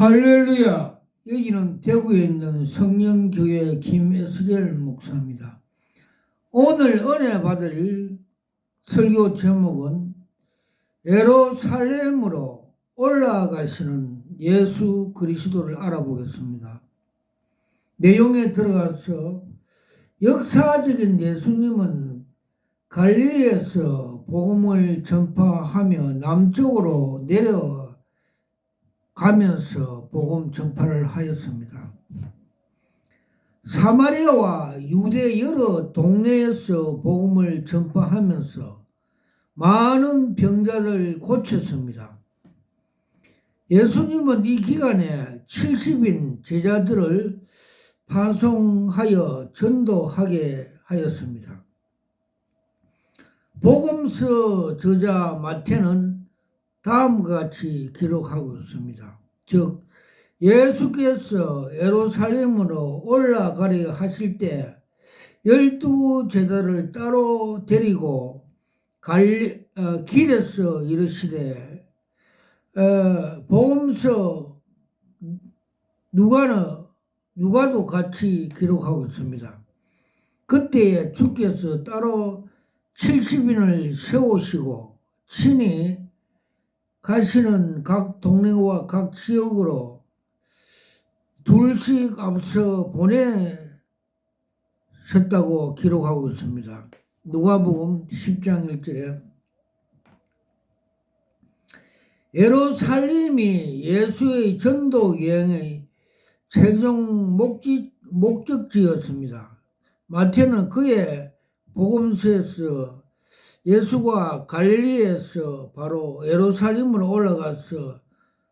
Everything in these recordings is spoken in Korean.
할렐루야! 여기는 대구에 있는 성령교회 김에스겔 목사입니다. 오늘 은혜 받을 설교 제목은 예루살렘으로 올라가시는 예수 그리스도를 알아보겠습니다. 내용에 들어가서 역사적인 예수님은 갈릴리에서 복음을 전파하며 남쪽으로 내려가면서 복음 전파를 하였습니다. 사마리아와 유대 여러 동네에서 복음을 전파하면서 많은 병자를 고쳤습니다. 예수님은 이 기간에 70인 제자들을 파송하여 전도하게 하였습니다. 복음서 저자 마태는 다음과 같이 기록하고 있습니다. 즉 예수께서 예루살렘으로 올라가려 하실 때 12제자를 따로 데리고 길에서 이르시되 복음서 누가도 같이 기록하고 있습니다. 그때에 주께서 따로 70인을 세우시고 친히 가시는 각 동네와 각 지역으로 둘씩 앞서 보내셨다고 기록하고 있습니다. 누가복음 10장 1절에 예루살렘이 예수의 전도 여행의 최종 목적지였습니다. 마태는 그의 복음서에서 예수가 갈릴리에서 바로 예루살렘으로 올라가서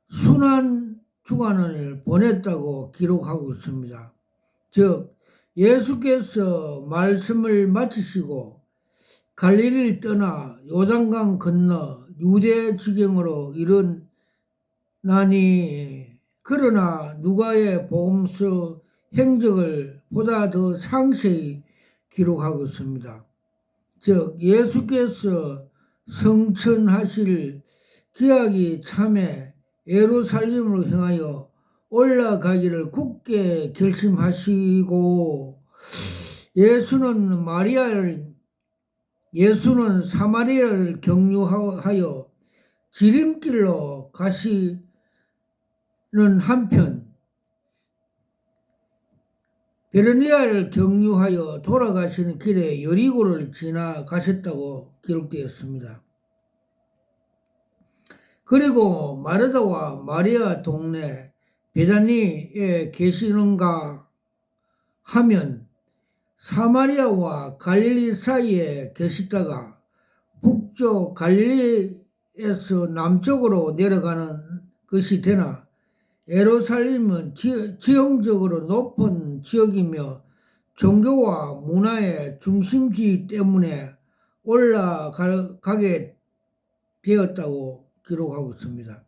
순환 주간을 보냈다고 기록하고 있습니다. 즉 예수께서 말씀을 마치시고 갈릴리를 떠나 요단강 건너 유대 지경으로 이르나니 그러나 누가의 복음서 행적을 보다 더 상세히 기록하고 있습니다. 즉 예수께서 성천하실 기약이 참에 예루살렘으로 향하여 올라가기를 굳게 결심하시고 예수는 사마리아를 경유하여 지름길로 가시는 한편 베르니아를 경유하여 돌아가시는 길에 여리고를 지나가셨다고 기록되었습니다. 그리고 마르다와 마리아 동네 베다니에 계시는가 하면 사마리아와 갈릴리 사이에 계시다가 북쪽 갈릴리에서 남쪽으로 내려가는 것이 되나 예루살렘은 지형적으로 높은 지역이며 종교와 문화의 중심지 때문에 올라가게 되었다고 기록하고 있습니다.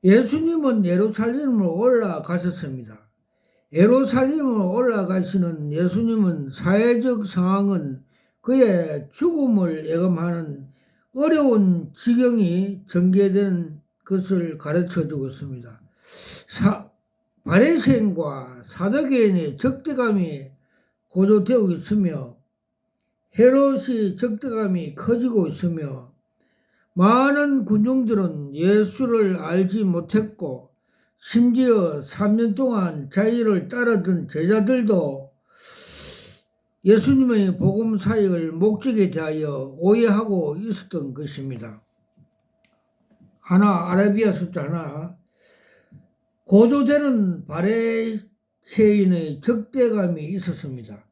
예수님은 예루살렘으로 올라가셨습니다. 예루살렘으로 올라가시는 예수님은 사회적 상황은 그의 죽음을 예감하는 어려운 지경이 전개된 것을 가르쳐주고 있습니다. 바리새인과 사두개인의 적대감이 고조되고 있으며 헤롯의 적대감이 커지고 있으며 많은 군중들은 예수를 알지 못했고 심지어 3년 동안 자기를 따르던 제자들도 예수님의 복음 사역을 목적에 대하여 오해하고 있었던 것입니다. 아라비아 숫자 하나, 고조되는 바리새인의 적대감이 있었습니다.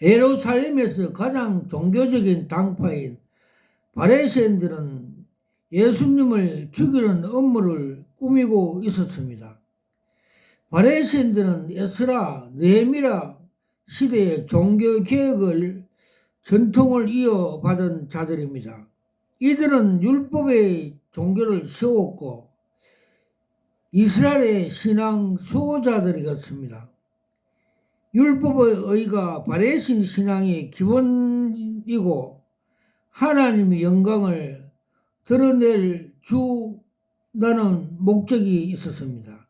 예루살렘에서 가장 종교적인 당파인 바리새인들은 예수님을 죽이는 업무를 꾸미고 있었습니다. 바리새인들은 에스라, 느헤미야 시대의 종교개혁을 전통을 이어받은 자들입니다. 이들은 율법의 종교를 세웠고 이스라엘의 신앙 수호자들이었습니다. 율법의 의가 바리새인 신앙의 기본이고 하나님의 영광을 드러낼 주 목적이 있었습니다.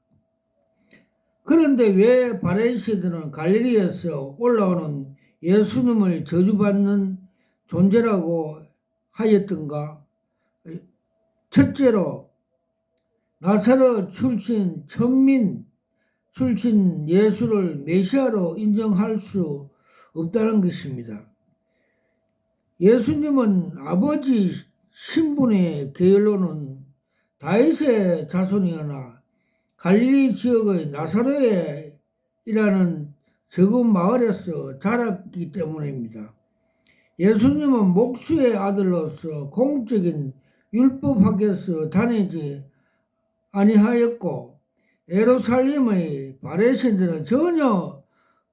그런데 왜 바리새인들은 갈릴리에서 올라오는 예수님을 저주받는 존재라고 하였던가? 첫째로 나사렛 출신 천민 출신 예수를 메시아로 인정할 수 없다는 것입니다. 예수님은 아버지 신분의 계열로는 다윗의 자손이거나 갈릴리 지역의 나사렛이라는 적은 마을에서 자랐기 때문입니다. 예수님은 목수의 아들로서 공적인 율법학에서 다니지 아니하였고 예루살렘의 바리새인들은 전혀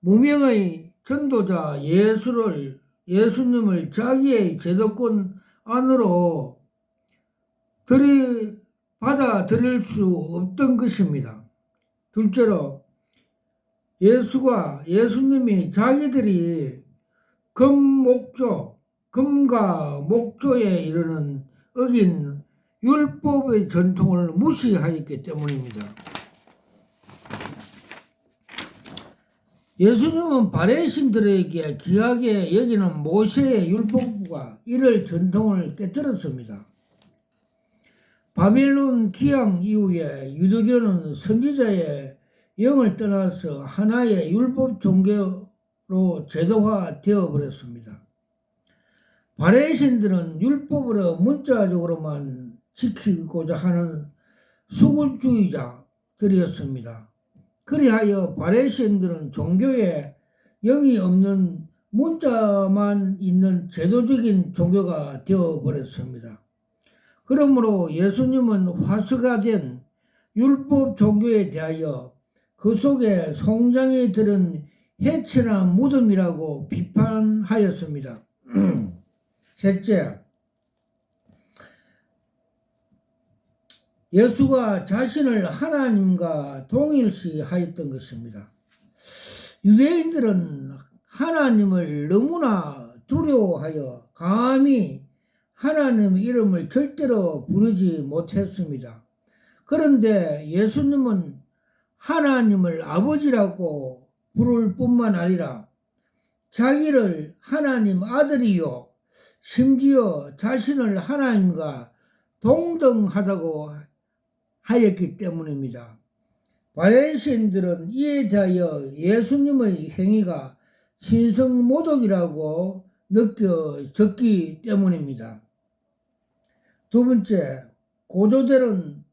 무명의 전도자 예수님을 자기의 제도권 안으로 받아들일 수 없던 것입니다. 둘째로 예수님이 자기들이 금과 목조에 이르는 어긴 율법의 전통을 무시하였기 때문입니다. 예수님은 바리새인들에게 귀하게 여기는 모세의 율법과 이를 전통을 깨뜨렸습니다. 바벨론 기항 이후에 유대교는 선지자의 영을 떠나서 하나의 율법 종교로 제도화되어 버렸습니다. 바리새인들은 율법으로 문자적으로만 지키고자 하는 수구주의자들이었습니다. 그리하여 바리새인들은 종교에 영이 없는 문자만 있는 제도적인 종교가 되어버렸습니다. 그러므로 예수님은 화수가 율법 종교에 대하여 그 속에 송장이 들은 해치한 무덤이라고 비판하였습니다. 셋째, 예수가 자신을 하나님과 동일시하였던 것입니다. 유대인들은 하나님을 너무나 두려워하여 감히 하나님 이름을 절대로 부르지 못했습니다. 그런데 예수님은 하나님을 아버지라고 부를 뿐만 아니라 자기를 하나님 아들이요 심지어 자신을 하나님과 동등하다고 하였기 때문입니다. 바리새인들은 이에 대하여 예수님의 행위가 신성모독이라고 느껴졌기 때문입니다. 두 번째, 고조들은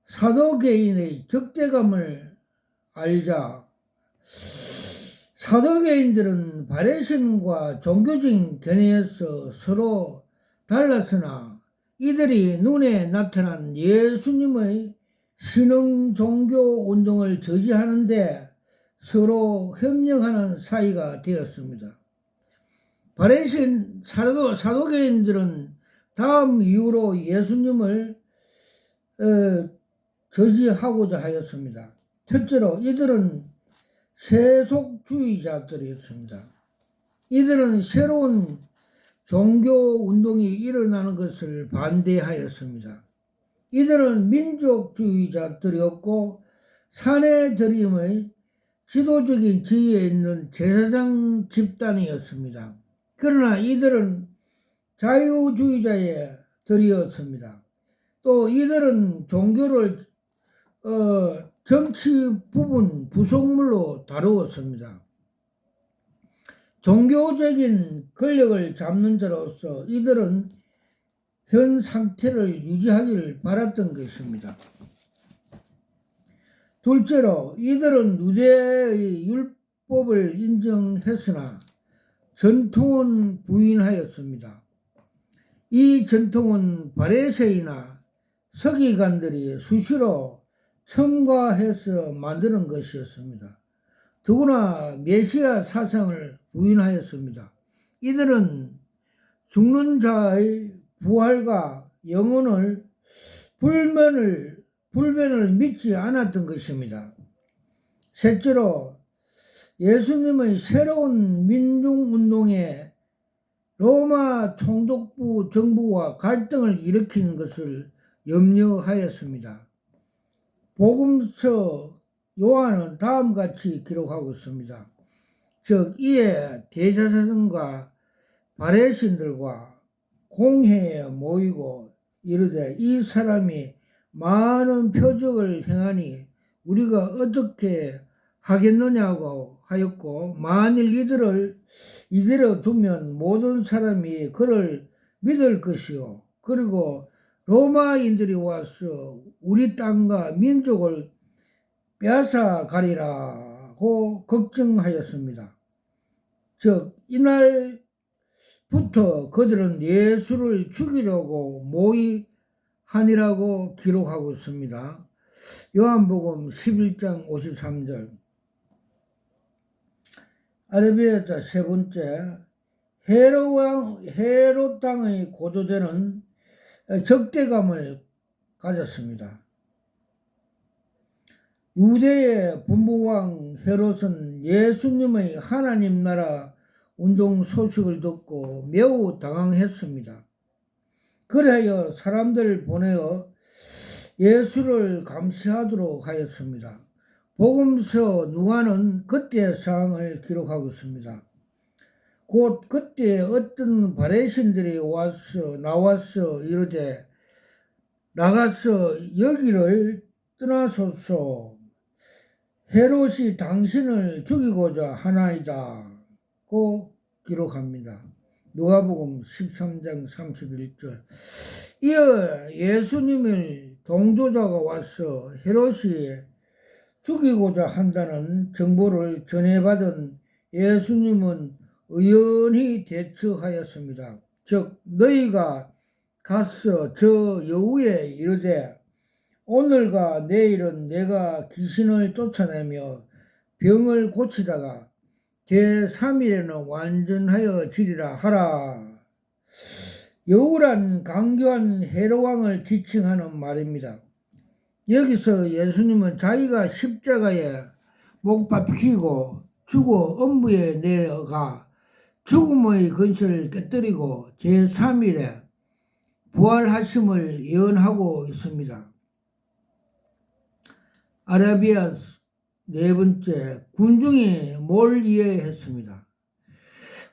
사도개인의 적대감을 알자 사도개인들은 바리새인과 종교적인 견해에서 서로 달랐으나 이들이 눈에 나타난 예수님의 신흥 종교 운동을 저지하는데 서로 협력하는 사이가 되었습니다. 바리새인 사도개인들은 다음 이유로 예수님을 저지하고자 하였습니다. 첫째로 이들은 세속주의자들이었습니다. 이들은 새로운 종교 운동이 일어나는 것을 반대하였습니다. 이들은 민족주의자들이었고 사내들임의 지도적인 지위에 있는 제사장 집단이었습니다. 그러나 이들은 자유주의자들이었습니다. 또 이들은 종교를 정치 부분 부속물로 다루었습니다. 종교적인 권력을 잡는 자로서 이들은 현 상태를 유지하기를 바랐던 것입니다. 둘째로 이들은 유대의 율법을 인정했으나 전통은 부인하였습니다. 이 전통은 바리새인이나 서기관들이 수시로 첨가해서 만드는 것이었습니다. 더구나 메시아 사상을 부인하였습니다. 이들은 죽는 자의 부활과 영혼을 불변을 믿지 않았던 것입니다. 셋째로 예수님의 새로운 민중운동에 로마 총독부 정부와 갈등을 일으키는 것을 염려하였습니다. 복음서 요한은 다음같이 기록하고 있습니다. 즉 이에 대제사장과 바리새인들과 공회에 모이고 이르되 이 사람이 많은 표적을 행하니 우리가 어떻게 하겠느냐고 하였고, 만일 이들을 이대로 두면 모든 사람이 그를 믿을 것이요, 그리고 로마인들이 와서 우리 땅과 민족을 빼앗아 가리라고 걱정하였습니다. 즉 이날부터 그들은 예수를 죽이려고 모의하니라고 기록하고 있습니다. 요한복음 11장 53절. 아라비아자 세 번째, 헤롯 땅의 고도되는 적대감을 가졌습니다. 유대의 분부왕 헤롯은 예수님의 하나님 나라 운동 소식을 듣고 매우 당황했습니다. 그래야 사람들을 보내어 예수를 감시하도록 하였습니다. 복음서 누가는 그때의 상황을 기록하고 있습니다. 곧 그때 어떤 바리새인들이 나와서 이르되 나가서 여기를 떠나소서, 헤롯이 당신을 죽이고자 하나이다고 기록합니다. 누가복음 13장 31절. 이어 예수님을 동조자가 와서 헤롯이 죽이고자 한다는 정보를 전해받은 예수님은 의연히 대처하였습니다. 즉 너희가 가서 저 여우에 이르되 오늘과 내일은 내가 귀신을 쫓아내며 병을 고치다가 제3일에는 완전하여 지리라 하라. 여우란 강교한 헤롯 왕을 지칭하는 말입니다. 여기서 예수님은 자기가 십자가에 못 박히고 죽어 엄부에 내려가 죽음의 근처를 깨뜨리고 제3일에 부활하심을 예언하고 있습니다. 아라비아 네 번째, 군중이 뭘 이해했습니다.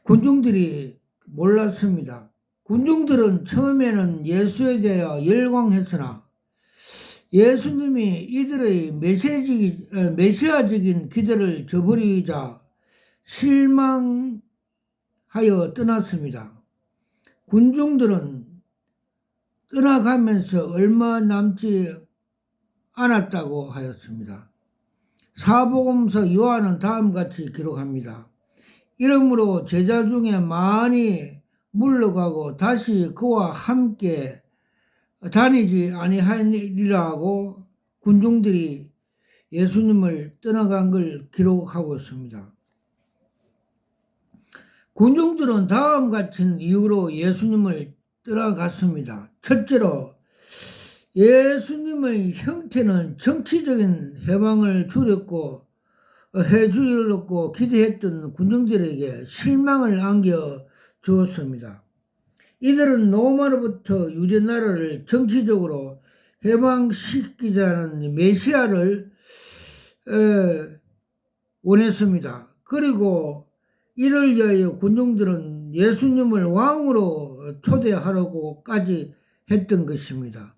군중들이 몰랐습니다. 군중들은 처음에는 예수에 대하여 열광했으나 예수님이 이들의 메시아적인 기대를 저버리자 실망하여 떠났습니다. 군중들은 떠나가면서 얼마 남지 않았다고 하였습니다. 사복음서 요한은 다음같이 기록합니다. 이러므로 제자 중에 많이 물러가고 다시 그와 함께 다니지 아니하리라고 군중들이 예수님을 떠나간 걸 기록하고 있습니다. 군중들은 다음 같은 이유로 예수님을 떠나갔습니다. 첫째로 예수님의 형태는 정치적인 해방을 해주려고 기대했던 군중들에게 실망을 안겨주었습니다. 이들은 로마로부터 유대 나라를 정치적으로 해방시키자는 메시아를 원했습니다. 그리고 이를 위하여 군중들은 예수님을 왕으로 초대하려고까지 했던 것입니다.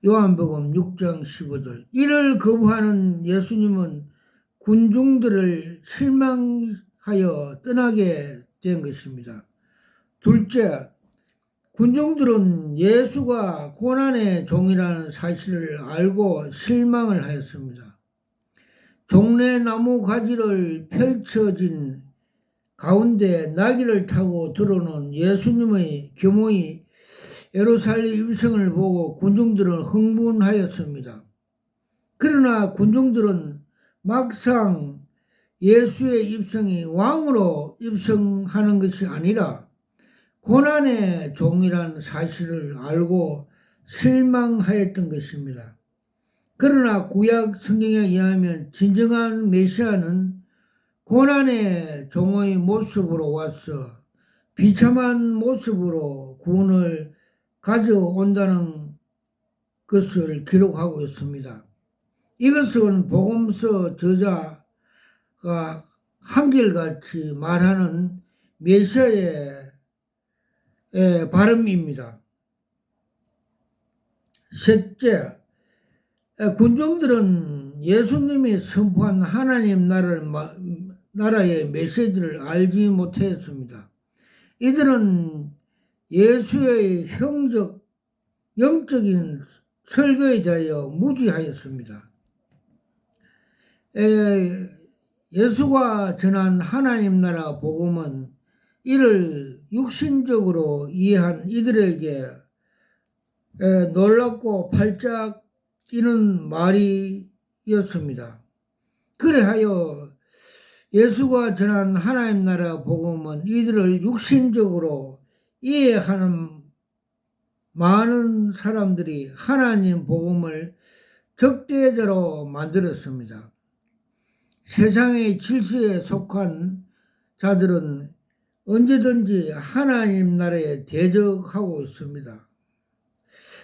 요한복음 6장 15절. 이를 거부하는 예수님은 군중들을 실망하여 떠나게 된 것입니다. 둘째, 군중들은 예수가 고난의 종이라는 사실을 알고 실망을 하였습니다. 종려나무 가지를 펼쳐진 가운데 나귀를 타고 들어오는 예수님의 규모의 예루살렘 입성을 보고 군중들은 흥분하였습니다. 그러나 군중들은 막상 예수의 입성이 왕으로 입성하는 것이 아니라 고난의 종이라는 사실을 알고 실망하였던 것입니다. 그러나 구약 성경에 의하면 진정한 메시아는 고난의 종의 모습으로 와서 비참한 모습으로 구원을 가져온다는 것을 기록하고 있습니다. 이것은 복음서 저자가 한결같이 말하는 메시아의 발음입니다. 셋째, 군중들은 예수님이 선포한 하나님 나라의 메시지를 알지 못했습니다. 이들은 예수의 영적인 설교에 대하여 무지하였습니다. 예수가 전한 하나님 나라 복음은 이를 육신적으로 이해한 이들에게 놀랍고 팔짝 뛰는 말이었습니다. 그래하여 예수가 전한 하나님 나라 복음은 이들을 육신적으로 이해하는 많은 사람들이 하나님 복음을 적대자로 만들었습니다. 세상의 질서에 속한 자들은 언제든지 하나님 나라에 대적하고 있습니다.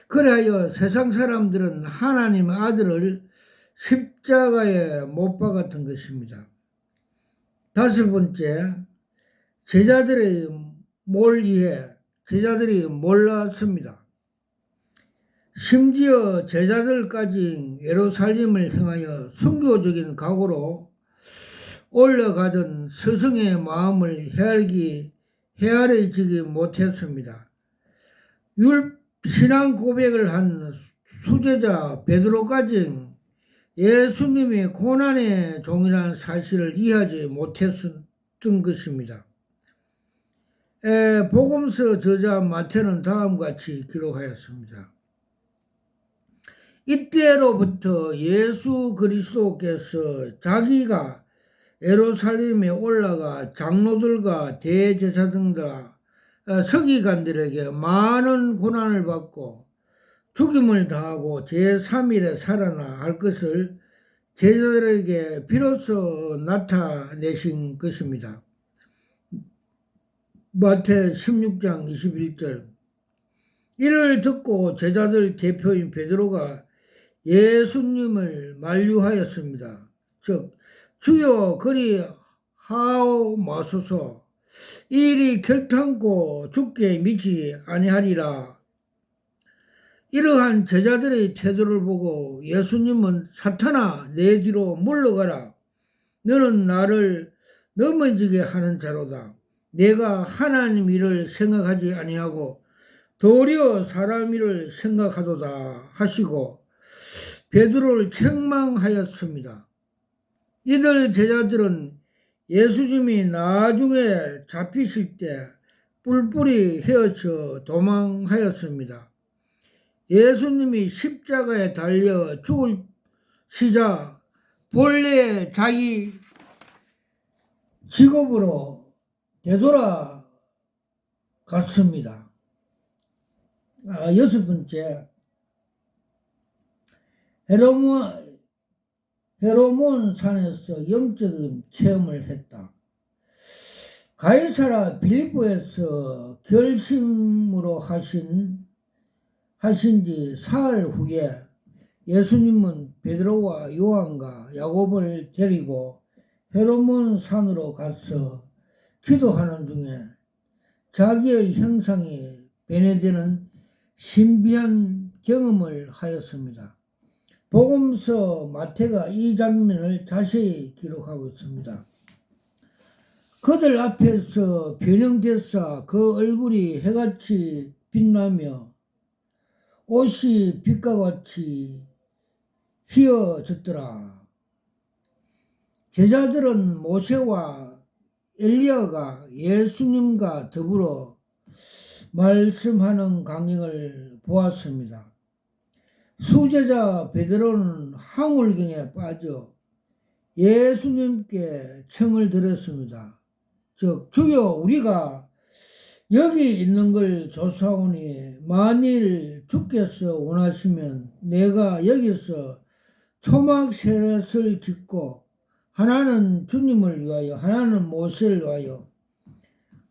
그래야 세상 사람들은 하나님 아들을 십자가에 못 박았던 것입니다. 다섯 번째, 제자들이 몰랐습니다. 심지어 제자들까지 예루살렘을 향하여 순교적인 각오로 올라가던 스승의 마음을 헤아리지 못했습니다. 신앙 고백을 한 수제자 베드로까지 예수님이 고난의 종이라는 사실을 이해하지 못했던 것입니다. 복음서 저자 마태는 다음과 같이 기록하였습니다. 이때로부터 예수 그리스도께서 자기가 예루살렘에 올라가 장로들과 대제사장들과 서기관들에게 많은 고난을 받고 죽임을 당하고 제3일에 살아나 할 것을 제자들에게 비로소 나타내신 것입니다. 마태 16장 21절. 이를 듣고 제자들 대표인 베드로가 예수님을 만류하였습니다. 즉 주여 그리 하옵소서. 이 일이 결탄코 죽게 미치 아니하리라. 이러한 제자들의 태도를 보고 예수님은 사탄아 내 뒤로 물러가라. 너는 나를 넘어지게 하는 자로다. 내가 하나님 일을 생각하지 아니하고 도리어 사람 일을 생각하도다 하시고 베드로를 책망하였습니다. 이들 제자들은 예수님이 나중에 잡히실 때 뿔뿔이 헤어쳐 도망하였습니다. 예수님이 십자가에 달려 죽으시자 본래 자기 직업으로 되돌아갔습니다. 여섯 번째, 헤르몬 산에서 영적인 체험을 했다. 가이사라 빌립보에서 결심으로 하신 지 사흘 후에 예수님은 베드로와 요한과 야곱을 데리고 헤르몬 산으로 가서 기도하는 중에 자기의 형상이 변해되는 신비한 경험을 하였습니다. 복음서 마태가 이 장면을 자세히 기록하고 있습니다. 그들 앞에서 변형되사 그 얼굴이 해같이 빛나며 옷이 빛과 같이 휘어졌더라. 제자들은 모세와 엘리야가 예수님과 더불어 말씀하는 광경을 보았습니다. 수제자 베드로는 황홀경에 빠져 예수님께 청을 드렸습니다. 즉 주여 우리가 여기 있는 걸 조사오니 만일 주께서 원하시면 내가 여기서 초막 셋을 짓고 하나는 주님을 위하여 하나는 모세를 위하여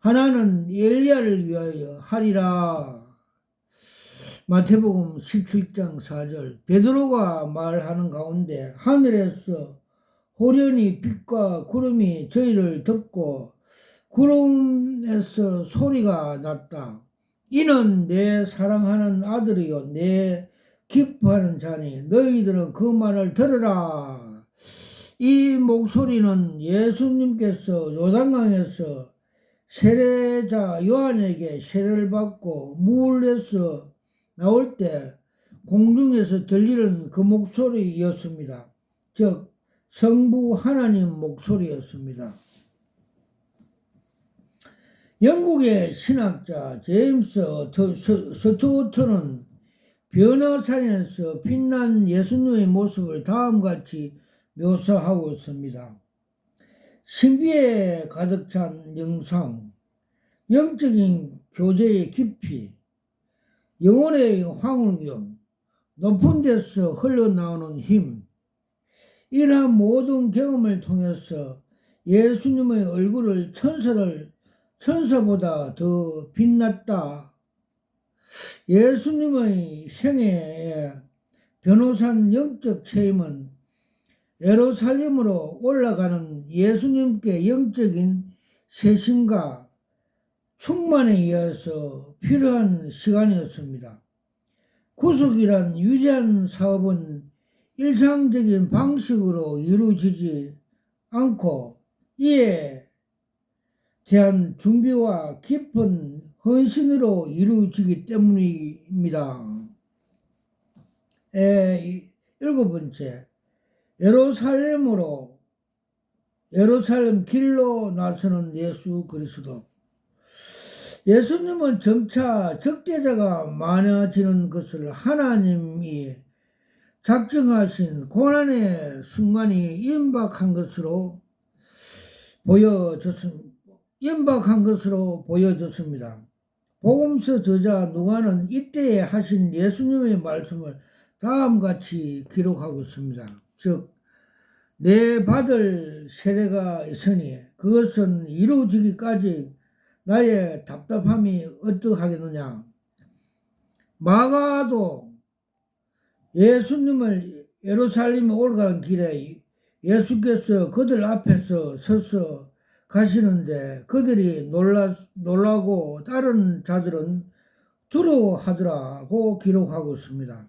하나는 엘리야를 위하여 하리라. 마태복음 17장 4절 베드로가 말하는 가운데 하늘에서 호련히 빛과 구름이 저희를 덮고 구름에서 소리가 났다. 이는 내 사랑하는 아들이요 내 기뻐하는 자니 너희들은 그 말을 들으라. 이 목소리는 예수님께서 요단강에서 세례자 요한에게 세례를 받고 물에서 나올 때 공중에서 들리는 그 목소리였습니다. 즉 성부 하나님 목소리였습니다. 영국의 신학자 제임스 스튜어트는 변화산에서 빛난 예수님의 모습을 다음같이 묘사하고 있습니다. 신비에 가득 찬 영상, 영적인 교제의 깊이, 영혼의 황홀경, 높은 데서 흘러나오는 힘, 이러한 모든 경험을 통해서 예수님의 얼굴을 천사보다 더 빛났다. 예수님의 생애의 변호산 영적 체험은 예루살렘으로 올라가는 예수님께 영적인 세심과 충만에 의해서 필요한 시간이었습니다. 구속이란 위대한 사업은 일상적인 방식으로 이루어지지 않고 이에 대한 준비와 깊은 헌신으로 이루어지기 때문입니다. 7번째, 예루살렘 길로 나서는 예수 그리스도. 예수님은 점차 적대자가 많아지는 것을 하나님이 작정하신 고난의 순간이 임박한 것으로 보여졌습니다. 복음서 저자 누가는 이때에 하신 예수님의 말씀을 다음같이 기록하고 있습니다. 즉, 내 받을 세례가 있으니 그것은 이루어지기까지 나의 답답함이 어떠하겠느냐. 마가도 예수님을 예루살렘에 올라가는 길에 예수께서 그들 앞에서 서서 가시는데 그들이 놀라고 다른 자들은 두려워하더라고 기록하고 있습니다.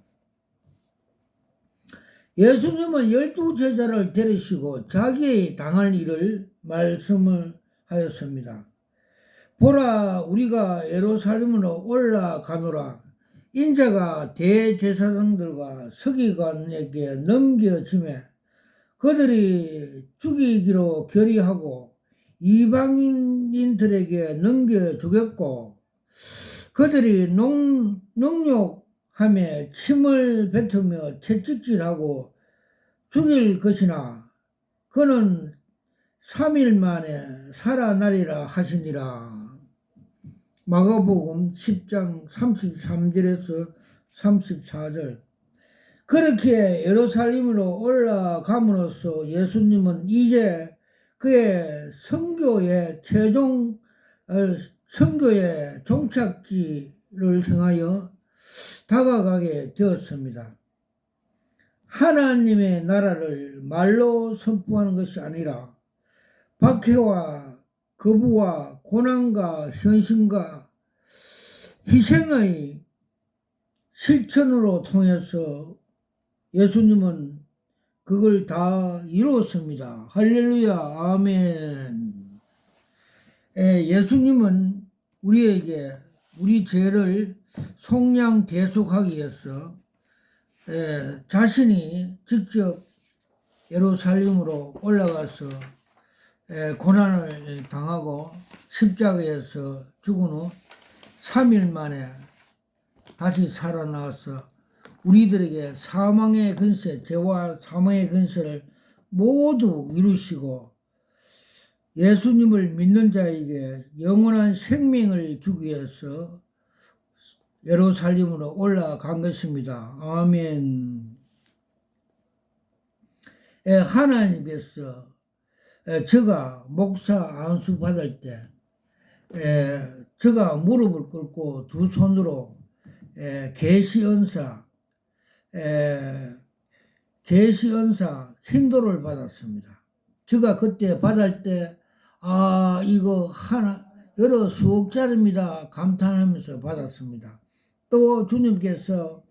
예수님은 12제자를 데리시고 자기의 당할 일을 말씀을 하였습니다. 보라, 우리가 예루살렘으로 올라가노라. 인자가 대제사장들과 서기관에게 넘겨지매 그들이 죽이기로 결의하고 이방인들에게 넘겨주겠고 그들이 능욕하며 침을 뱉으며 채찍질하고 죽일 것이나 그는 3일 만에 살아나리라 하시니라. 마가복음 10장 33절에서 34절. 그렇게 예루살렘으로 올라감으로써 예수님은 이제 그의 선교의 종착지를 향하여 다가가게 되었습니다. 하나님의 나라를 말로 선포하는 것이 아니라 박해와 거부와 고난과 현신과 희생의 실천으로 통해서 예수님은 그걸 다 이루었습니다. 할렐루야, 아멘. 예수님은 우리에게 우리 죄를 속량대속하기 위해서 자신이 직접 예루살렘으로 올라가서 고난을 당하고 십자가에서 죽은 후 3일 만에 다시 살아나와서 우리들에게 사망의 근세, 죄와 사망의 근세를 모두 이루시고 예수님을 믿는 자에게 영원한 생명을 주기 위해서 예루살렘으로 올라간 것입니다. 아멘. 하나님께서 저가 목사 안수 받을 때 저가 무릎을 꿇고 두 손으로 계시언사, 계시언사 힌도를 받았습니다. 제가 그때 받을 때, 아, 이거 여러 수억짜리입니다. 감탄하면서 받았습니다. 또 주님께서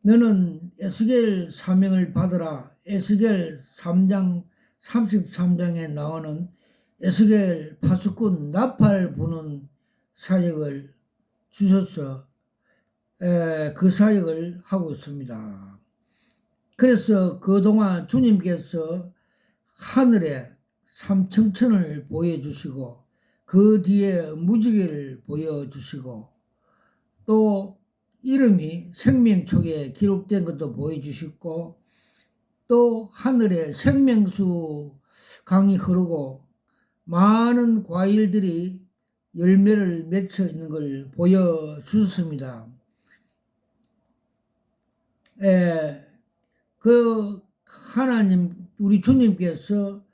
너는 에스겔 사명을 받으라. 에스겔 3장 33장에 나오는 에스겔 파수꾼 나팔 부는 사역을 주셔서 그 사역을 하고 있습니다. 그래서 그동안 주님께서 하늘에 삼청천을 보여주시고 그 뒤에 무지개를 보여주시고 또 이름이 생명책에 기록된 것도 보여주시고 또 하늘에 생명수 강이 흐르고 많은 과일들이 열매를 맺혀 있는 걸 보여주셨습니다. 그 하나님 우리 주님께서